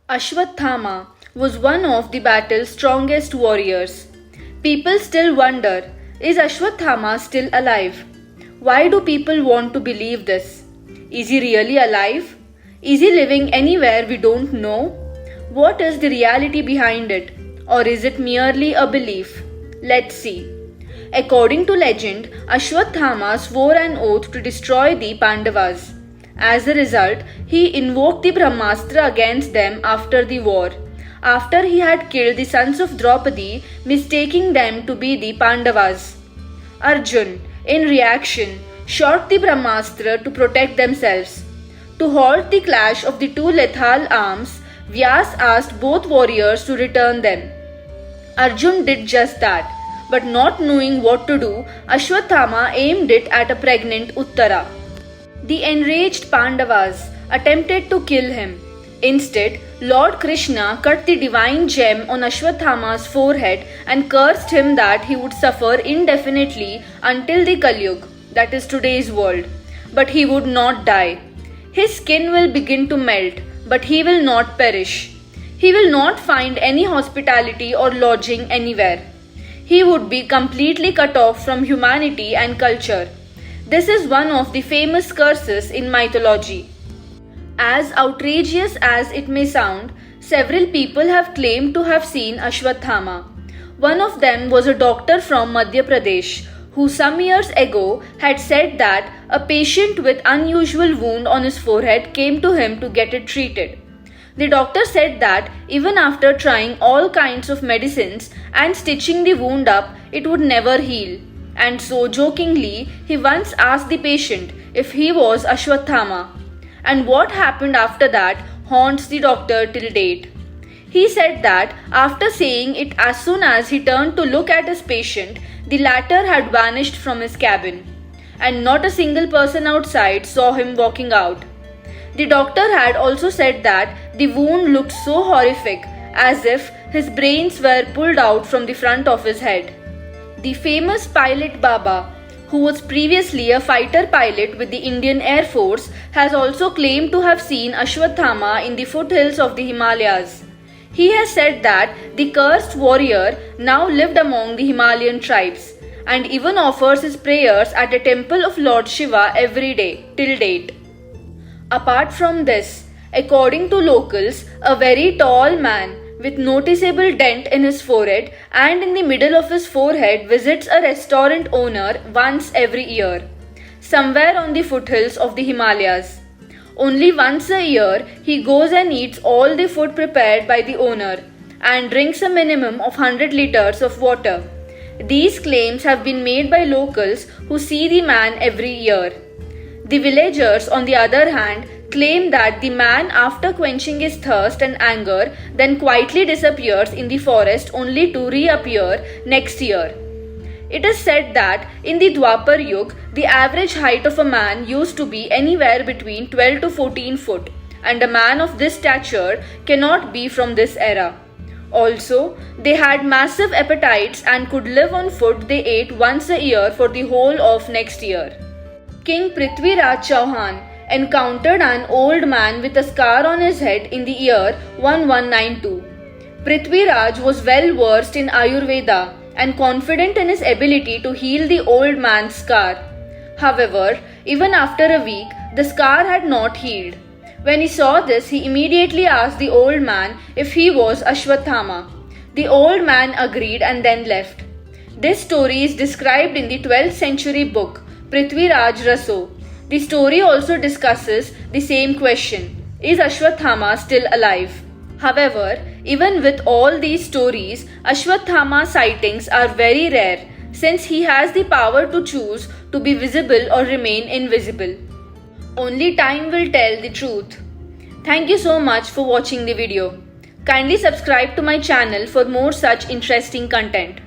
Ashwathama was one of the battle's strongest warriors. People still wonder, is Ashwathama still alive? Why do people want to believe this? Is he really alive? Is he living anywhere we don't know? What is the reality behind it? Or is it merely a belief? Let's see. According to legend, Ashwathama swore an oath to destroy the Pandavas. As a result, he invoked the Brahmastra against them after the war, after he had killed the sons of Draupadi, mistaking them to be the Pandavas. Arjun, in reaction, shot the Brahmastra to protect themselves. To halt the clash of the two lethal arms, Vyas asked both warriors to return them. Arjun did just that, but not knowing what to do, Ashwathama aimed it at a pregnant Uttara. The enraged Pandavas attempted to kill him. Instead, Lord Krishna cut the divine gem on Ashwathama's forehead and cursed him that he would suffer indefinitely until the Kalyug, that is today's world. But he would not die. His skin will begin to melt, but he will not perish. He will not find any hospitality or lodging anywhere. He would be completely cut off from humanity and culture. This is one of the famous curses in mythology. As outrageous as it may sound, several people have claimed to have seen Ashwathama. One of them was a doctor from Madhya Pradesh who some years ago had said that a patient with unusual wound on his forehead came to him to get it treated. The doctor said that even after trying all kinds of medicines and stitching the wound up, it would never heal. And so jokingly, he once asked the patient if he was Ashwathama. And what happened after that haunts the doctor till date. He said that after saying it as soon as he turned to look at his patient, the latter had vanished from his cabin. And not a single person outside saw him walking out. The doctor had also said that the wound looked so horrific, as if his brains were pulled out from the front of his head. The famous pilot Baba, who was previously a fighter pilot with the Indian Air Force, has also claimed to have seen Ashwathama in the foothills of the Himalayas. He has said that the cursed warrior now lived among the Himalayan tribes and even offers his prayers at a temple of Lord Shiva every day till date. Apart from this, according to locals, a very tall man with noticeable dent in his forehead and in the middle of his forehead visits a restaurant owner once every year, somewhere on the foothills of the Himalayas. Only once a year he goes and eats all the food prepared by the owner and drinks a minimum of 100 liters of water. These claims have been made by locals who see the man every year. The villagers, on the other hand, claim that the man, after quenching his thirst and anger, then quietly disappears in the forest only to reappear next year. It is said that in the Dwapar Yug, the average height of a man used to be anywhere between 12 to 14 foot, and a man of this stature cannot be from this era. Also, they had massive appetites and could live on food they ate once a year for the whole of next year. King Prithviraj Chauhan encountered an old man with a scar on his head in the year 1192. Prithviraj was well versed in Ayurveda and confident in his ability to heal the old man's scar. However, even after a week, the scar had not healed. When he saw this, he immediately asked the old man if he was Ashwathama. The old man agreed and then left. This story is described in the 12th century book Prithviraj Raso. The story also discusses the same question: is Ashwathama still alive? However, even with all these stories, Ashwathama sightings are very rare since he has the power to choose to be visible or remain invisible. Only time will tell the truth. Thank you so much for watching the video. Kindly subscribe to my channel for more such interesting content.